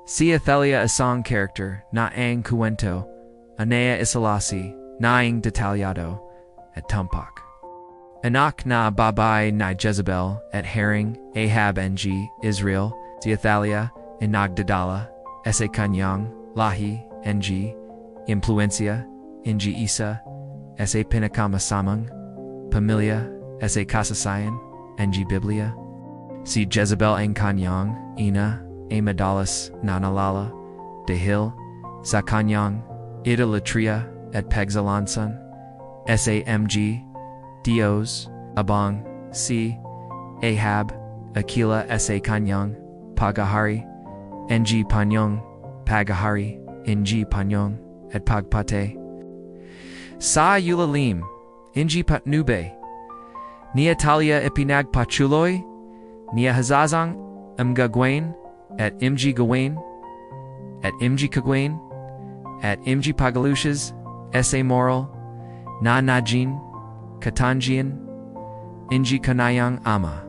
Si Athalia isang character na ang kuwento, anea isalasi, naing detallado, at tumpak. Anak na babae na Jezebel at herring, Ahab ng Israel, si Athalia, nagdadala, sa kanyang lahi, ng impluensya, ng isa, sa pinakamasamang, pamilya, sa kasaysayan, ng Bibliya. Si Jezebel ang kanyang ina, ay madalas nanalala, dahil sa kanyang Idolatriya at pagsalansan, SAMG, DIYOS, abang, si Ahab, akila sa kanyang paghahari, ng panyong paghahari, ng panyong at pagpate. Sa ilalim, ng patnube, ni ATHALIAH ipinagpachuloy, ni hazazang, gagawin, at gawin, at kagawin, at pagalusyas, sa moral, na najin, katangian, kanayang ama,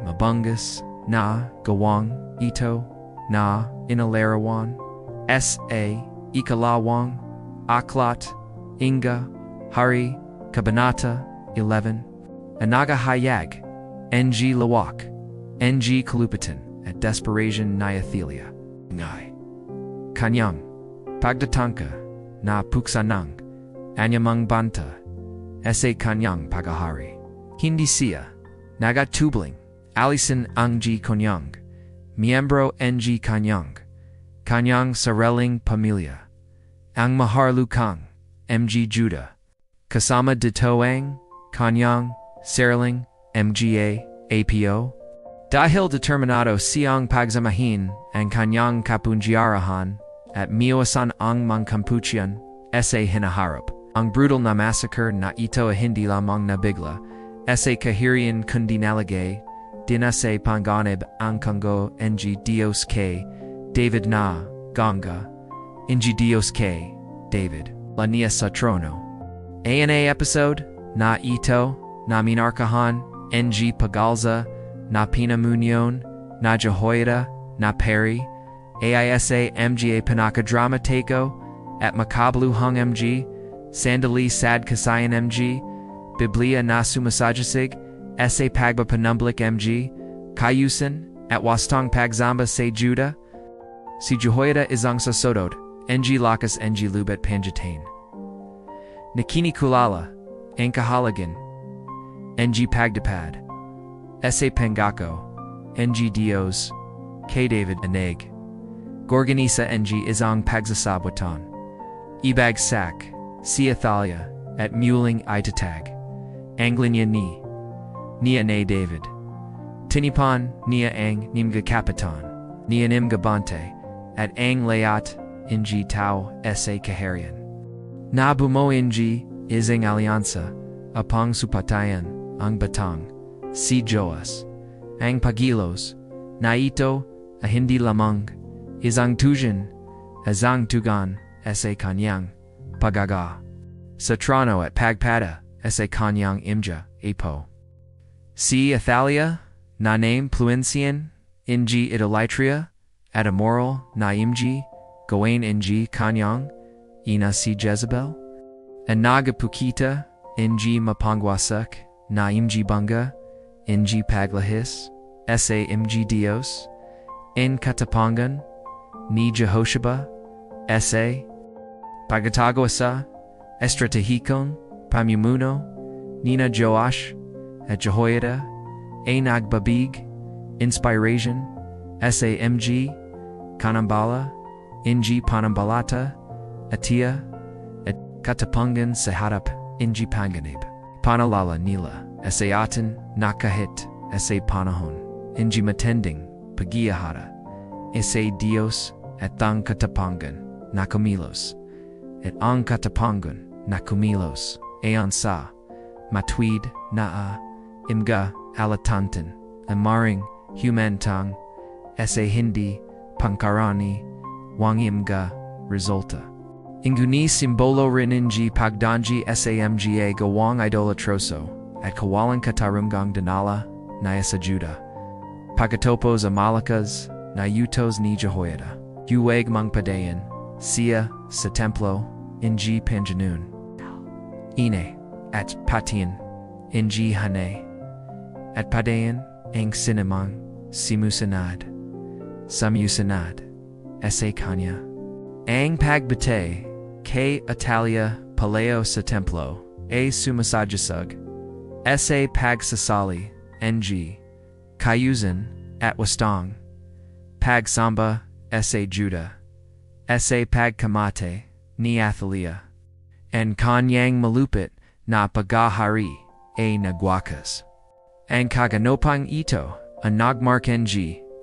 mabungas, na gawang, ito, na inalarawan, sa ikalawang, aklat, inga, hari, kabanata, 11, anagahayag, ng lawak, ng kalupitan, at desperation na Athalia, ngay. Kanyang, pagdatanka, na puksanang, anyamang banta, sa kanyang paghahari. Hindi siya, nagatubling, alisin ang kanyang, miyembro ng kanyang sariling pamilya, ang maharlukang, Juda, kasama dito ang kanyang sariling mga apo, dahil determinado siyang pagsamahin ang kanyang kapangyarihan at miwasan ang mga kampuchian sa hinaharap. Ang brutal na massacre na ito hindi lamang nabigla sa kahirian kundi nalagay din sa panganib ang Kongo ng Diyos kay David na ganga ng Diyos kay David la niya sa trono. Ana episode na ito na minarkahan ng pagalza na pinamunyon na Jehoiada na Peri AISA mga panakadrama tako at makabluhang mga sandali sad kasayan mga Bibliya na sumasajasig sa pagpapanumblik mga kayusan at wastang pagzamba sa Juda. Si Jehoiada isang sasodod ng lakas ng lubat panjatain. Nakinikulala ang kahalagan ng pagdapad sa pangako ng Diyos kay David aneg. Gorganisa ng isang pagsasabwatan. Ibagsak si Athalia at muling itatag. Anglinya niya na David. Tinipan niya ang nimga kapitan, niya nimga bante, at ang layat ng tao sa kaharian. Nabumo ng isang alyansa upang supatayan ang batang si Joas, ang pagilos, na ito hindi lamang isang tujan, isang tugan sa kanyang pagaga. Sa trono at pagpada sa kanyang imja apo. Si Athalia na name pluensian ng Idolatriya at immoral na gawain ng kanyang ina si Jezebel. Ang nagapukita ng mapangwasak na bangga ng paglahis sa Diyos. In katapangan ni Jehoshaba sa pagtatago sa estratehikong pamumuno ni na Joash at Jehoiada ay nagbabig inspiration sa mga kanambala ng panambalata atiya at katapangan sa harap ng panganib. Panalala nila sa atin na kahit sa panahon ng matending pagiyahara sa Diyos at ang katapangan na kumilos at ang katapangan na kumilos ayon sa matwid na imga alatantan amaring humantang sa hindi pangkarani wang imga resulta. Inguni simbolo rin ng pagdanji sa mga gawang idolatroso at kawalang katarungang danala na sa Juda. Pagkatapos Amalekas na yutos ni Jehoiada. Uwag mang padayan, siya, sa templo, ng panjanun. Ine, at patian, ng hane. At padayan, ang sinamang, simusanad. Samusanad, ese kanya. Ang pagbate, kay ATHALIAH, paleo sa templo, sumasajasug. Ese pagsasali, ng kayusan, at wastong. Pagsamba, ese Judah. Ese pagkamate, ni Athalia. And kanyang malupit, na pagahari, nagwakas. Ang kaganopang ito, nagmark ng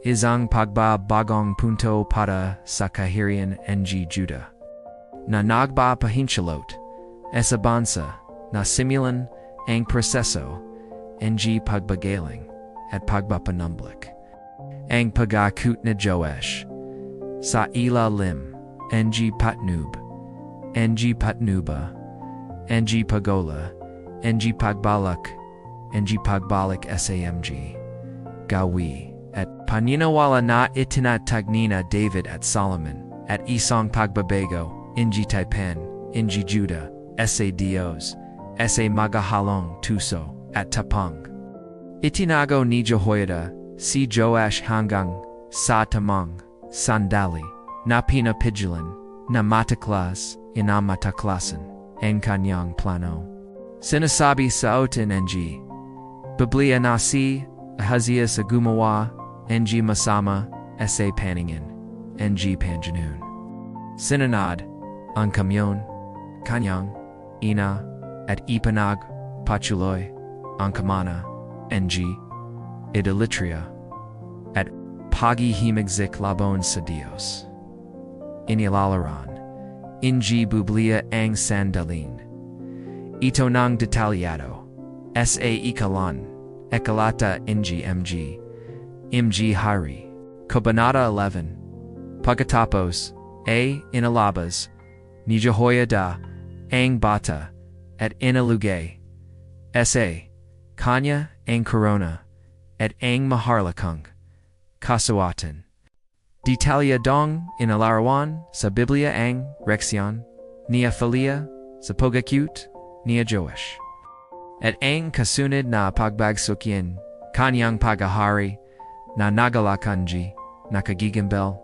isang pagbabagong punto para sa kaharian ng Judah. Na nagpapahinchalot, esa bansa, na simulan ang proseso, ng pagbagaling, at pagpapanumblik. Ang pagakut na Joash, sa ilalim, ng patnub, ng patnuba, ng pagola, ng pagbalik, ng pagbalik samg, gawi, at paniniwala na itinatagnina David at Solomon, at isang pagbabago, ng taipan, ng Judah, sa DIYOS, sa magahalong tuso, at tapang. Itinago ni Jehoiada, si Joash hanggang, sa tamang, sandali, na pinapigilan, na mataklas, inamataklasan, ang kanyang plano. Sinasabi sa otin ng Bibliya na si Ahaziah sa gumawa, ng masama, sa paningin, ng panjanun. Sinanad, ang kamyon, kanyang, ina, at ipanag, pachuloy, ang kamana, ng Idolatriya, at paghihimagzik labon sa Diyos. Inilalaran, ng Bibliya ang sandalin. Ito nang detalyado, sa ikalan, ekalata ng mg hari, Kabanata 11. Pagkatapos, inalabas, ni Jehoiada, ang bata, at inalugay, sa kanya ang corona, at ang maharlikang, kasuatan. Detalyadong inalarawan sa Bibliya ang reaksyon, ni Athalia, sa pagakut, ni Joash. At ang kasunod na pagbagsukyan, kanyang pagahari, na nagalakanji, nakagigambel,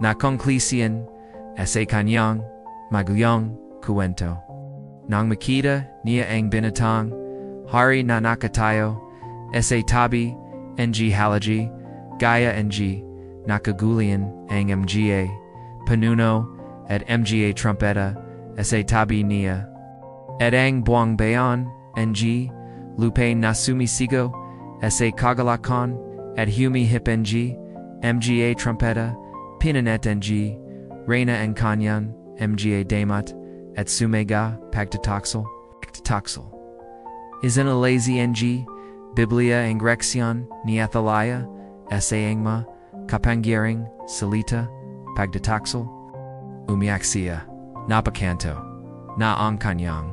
na konklisiyan, sa kanyang, maguyong, kuwento. Nang makita niya ang binatang, hari na nakatayo, sa tabi, ng halaji, gaya ng nakagulian, ang mga, panuno, at mga trumpeta, sa tabi niya. At ang buwang bayan, ng lupain na sumisigo, sa kagalakon, at humihip ng mga trumpeta, pinanet ng reina ang kanyan, mga damat, at sumega, pagtataksel. Isinalazi ng Bibliya ang reaksyon ni Athalia, sa angma, Kapangyarihan, Salita, pagtataksel. Umiyak siya, napakanto, na ang kanyang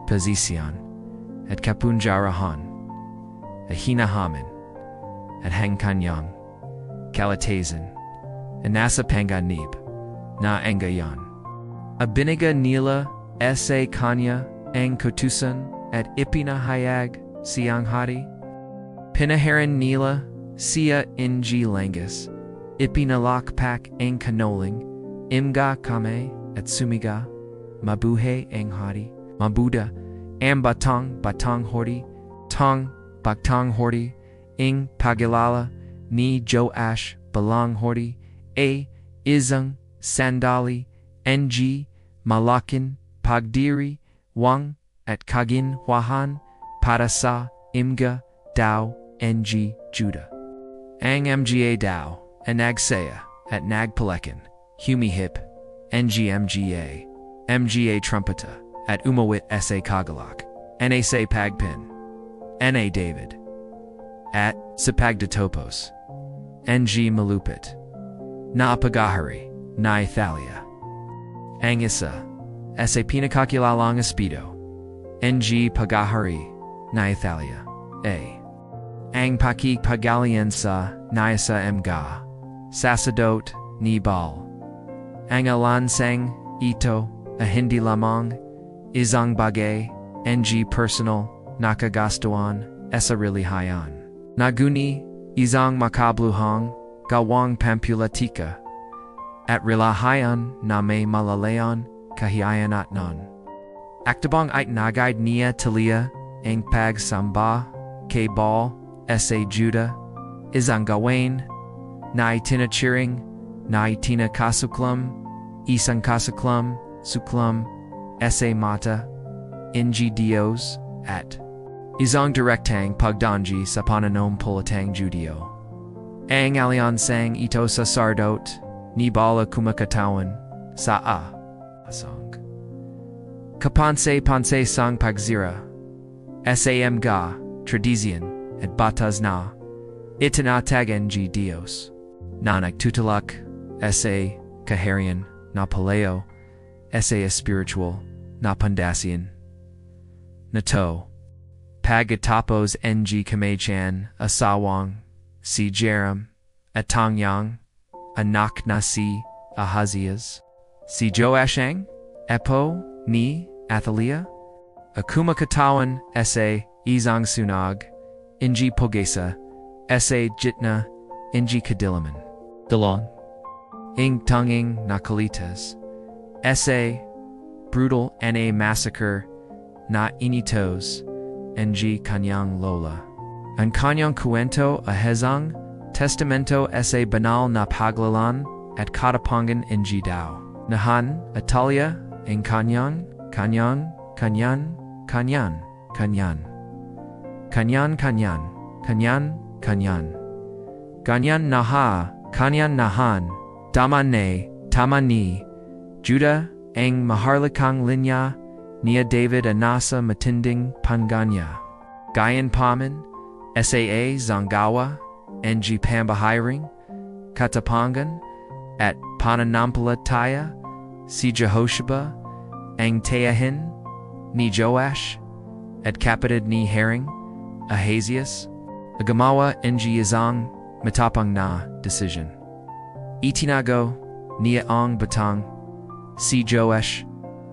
posisyon, at kapunjarahan, at hinahaman, at hang kanyang kalatasan, at nasa panganib, na angayon. Abiniga nila, sa kanya, ang kutusan, at ipinahayag, siyang hari. Pinaharan nila, siya ng langas, ipinalakpak ang kanoling, imga kame, at sumiga, mabuhay ang hari, mabuda, ang batang hori, batang hori, ing pagilala, ni Joash, balang hori, isang sandali, ng malakin, pagdiri, wang, at kaginhawahan, para sa, imga, daw, ng Judah. Ang mga daw, nagsaya, at nagpalekan, humihip, ng mga trumpeta, at umawit sa kagalak, sa pagpin, na David, at sa pagdatopos, ng malupit, na pagahari, na Athalia. Ang isa, sa pinakakilalang espido, ng pagahari, na Athalia, ang pakikipagalian sa, na sa mga, sacerdote, ni bal. Ang alansang, ito, a hindi lamang, isang bagay, ng personal, nakagastuan, esarilihayan. Naguni, isang makabluhang, gawang pampulatika, at rilahayan na may malalayan, kahiayan at non. Aktabang ay nagaid niya talia, ang pagsamba, kay bal, sa Juda, isang gawain, na itinachiring, na itinakasuklam, isang kasuklam, suklam, sa mata, ng DIYOS, at isang direktang pagdanji sa pananampalatayang Judio. Ang alyansang ito sacerdote, ni bala kumakatawan, sa asang. Kapanse sang pagzira, sam ga, tradizian, at batas na, itinatag ng Diyos. Na nagtutulak, sa kaharian, na paleo, sa spiritual, na pandasian. Nato, pagatapos ng kamachan, asawang, si Jeram, atangyang, anak na si Ahazias, si Joashang, epo, ni Athalia, akumakatawan, sa isang sunag, ng pogesa, sa jitna, ng kadiliman. Dalon, ing tunging nakalitas, sa brutal na massacre, na initos, ng kanyang lola. Ang kanyang kuwento ahezang, testamento sa banal na paglalan, at katapangan ng daw. Nahan, Athalia, ang kanyan, ganyan naha, kanyan nahan, damane, tamani, Juda, ang maharlikang linya, niya David anasa matinding panganya. Gayan paman, saa zangawa, ng pambahiring, katapangan, at Pananampalataya, si Jehoshaba, ang tayahin, ni Joash, at kapatid ni Haring, Ahazias, agamawa ng isang matapang na decision. Itinago, niya ang batang, si Joash,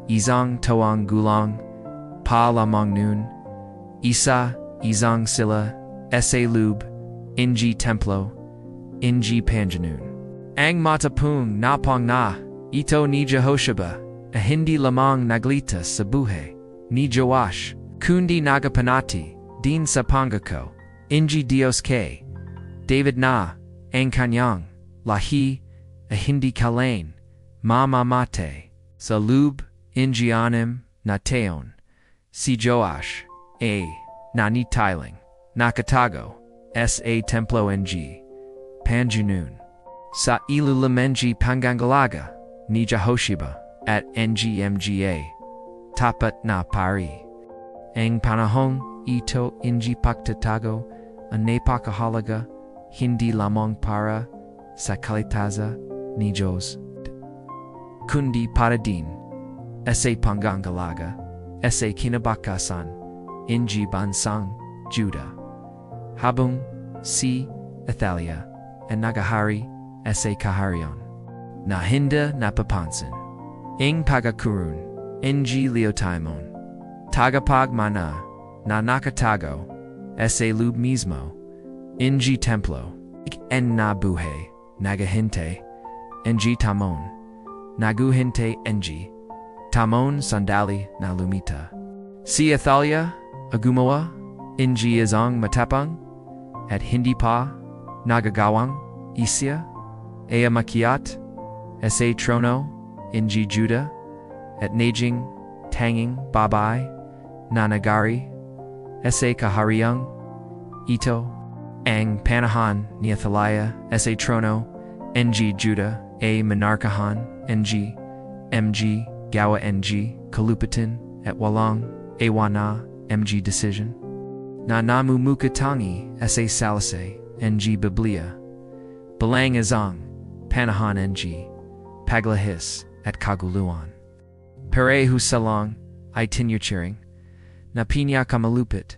isang tawang gulang, pa lamang nun, isa, isang sila, sa lub, ng templo, ng panjanun. Ang matapung napang na, ito ni Jehoshaba, a hindi lamang naglitas sa buhay, ni Joash, kundi nagapanati, din sa pangako, ng Diyos kay David na, ang kanyang, lahi, a hindi kalain, mamamate, sa lub, ng anim, na teon, si Joash, nanitiling, nakatago, sa templo ng panjanun. Sa ilulamenji pangangalaga, ni Jehoshaba, at ngmga, tapat na pari. Ang panahong ito ng pagtatago, ang napakahalaga, hindi lamang para sa kalitaza ni Diyos, kundi para din, sa pangangalaga, sa kinabakasan, ng bansang Juda. Habang si Athalia, ang nagahari, sa kaharian, na hindi napapansin. Ang pagakurun, ng leotaimon, tagapagmana, na nakatago, sa lub mismo, ng templo, en na buhay, nagahinte, ng tamon, naguhinte ng tamon sandali na lumita. Si Athalia, agumawa, ng isang matapang, at hindi pa, nagagawang, isya, makiat, sa trono, ng Juda, at naging, tanging, babae, na nagari, sa kahariang, ito, ang panahon ni Athalia, sa trono, ng Juda, manarkahan, ng gawa ng kalupitin, at walang, wana, ng decision, na namumukatangi, sa salasay, ng Bibliya, bilang isang, panahon ng paglahis at kaguluhan. Pareho salang ay tinuturing na pinakamalupit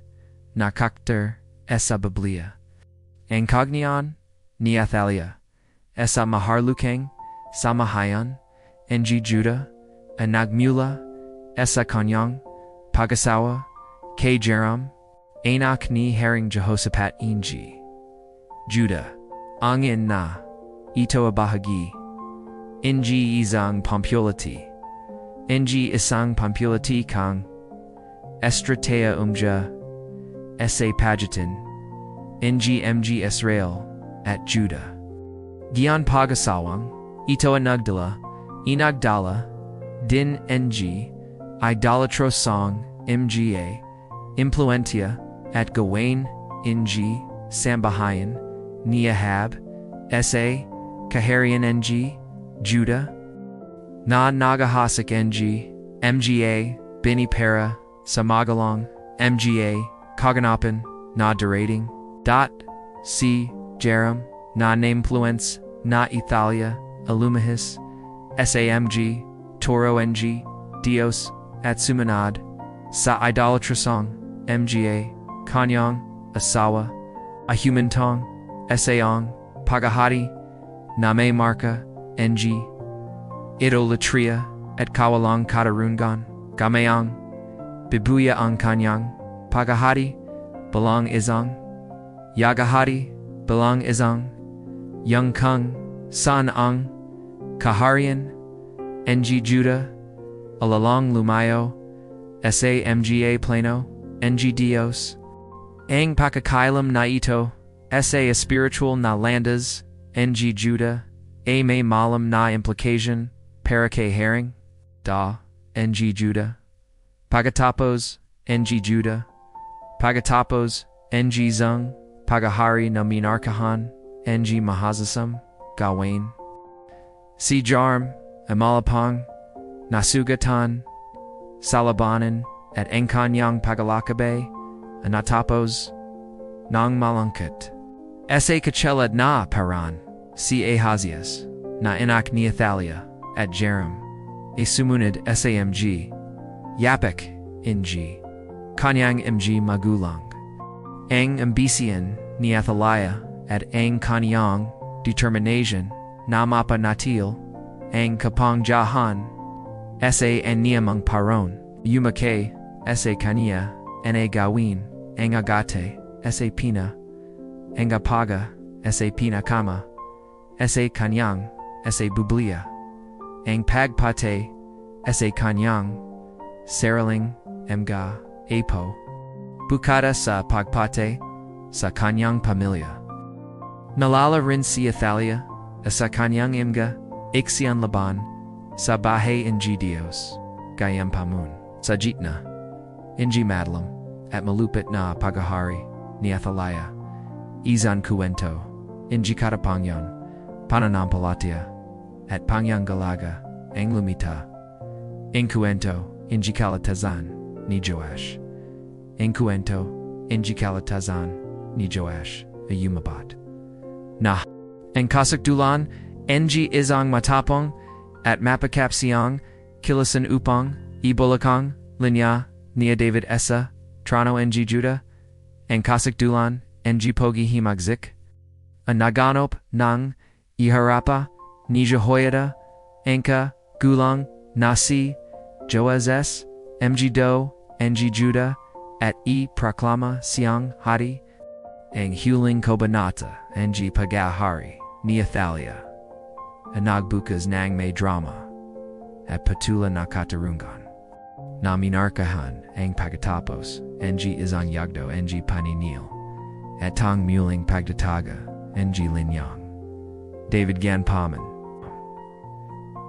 na karakter sa Bibliya. Ang kaugnayan ni Athalia esa maharlukang, samahayan, ng Judah, anagmula, esa kanyang, pagasawa, kay Jeram, anak ni Haring Jehoshaphat ng Judah, angin na, ito abahagi, ng isang pampulati, ng isang pampulati kang, estratea esa pagitan, ng Israel, at Judah. Gian pagasawang, ito inagdala, din ng idolatros song, mga, impluentia, at gawain, ng sambahayan, ni Ahab, sa, kaharian ng Judah, na nagahasik ng mga, binipera, sa magalang, mga, kaganapan, na derating, si, Jeram, na influence, na Athalia, alumahis, samg, toro ng DIYOS, at sumanad, sa idolatrasong, mga, kanyang, asawa, ahumintong, saong, pagahati, na may marka, ng Idolatriya, at kawalang katarungan, gamayang, Bibliya ang kanyang, pagahati, bilang isang, yagahati, bilang isang, yang kung, saan ang, kaharian, ng Judah, alalang lumayo, sa mga plano, ng DIYOS, ang pakakailam na ito, sa spiritual na landas, ng Judah, may malam na implication, para kay Haring, ng Judah, pagkatapos, ng Judah, pagkatapos, ng zang, pagahari na minarkahan, ng mahazasam, gawain. Si Jarm, amalapang, nasugatan, salabanan, at ang kanyang pagalakabe, anatapos, nang malangkat. Sa kachelad na paran, si Ahazias, na anak ni Athalia, at Jeram, sumunod samg, yapik, ng kanyang mga magulang. Ang ambisyon ni Athalia, at ang kanyang determination, na mapanatil, ang kapangyarihan, sa niyamang paron, yumake, sa kanya, na gawin, ang agate, sa pina, ang apaga, sa pinakama, sa kanyang, sa Bibliya, ang pagpate, sa kanyang, saraling, mga, apo, bukada sa pagpate, sa kanyang pamilya. Nalala rin si Athalia, sa kanyang mga, iksyan laban, sa bahay ng DIYOS, gayam pamun, sa jitna, ng Madilim, at malupit na pagahari, ni Athalia, izan kuwento, ng katapangyan, Pananampalataya, at pangyang-galaga, ang lumita, ang kuwento, ng kalatazan, ni Joash, ang kuwento, ng kalatazan, ni Joash, yumabat. Na, ang kasakdulan, ng isang matapong, at mapakapsiyang, kilasan upang, ibolakang, linya, ni David esa, trano ng Judah, ang kasakdulan, ng pogi himagzik, ang naganop, ng, iharapa, ni Jehoiada, angka, gulang, nasi, Joazes, mga do, ng Judah, at proklama siyang hari, ang huling kobanata, ng pagahari, ni Athalia, nagbukas ng may drama, at patula na katarungan. Na minarkahan ang pagkatapos, ng isang yagdo, ng paniniil, at tang muling pagdataga, ng linyang. David gan paman.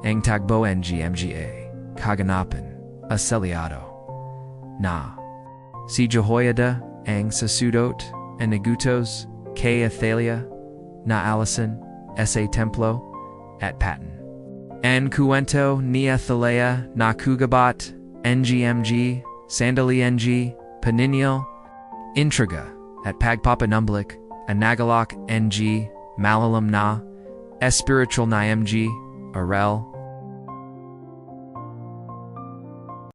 Ang tagbo ng mga, kaganapan, aselyado. Na, si Jehoiada, ang sasudot, and nagutos, kay Athalia, na alisan, sa templo, at paten. An kuwento ni Athalia na kugabat, ng sandali ng paniniil, intriga, at pagpapanumblik, anagalak ng malalam na, spiritual na mga, arel,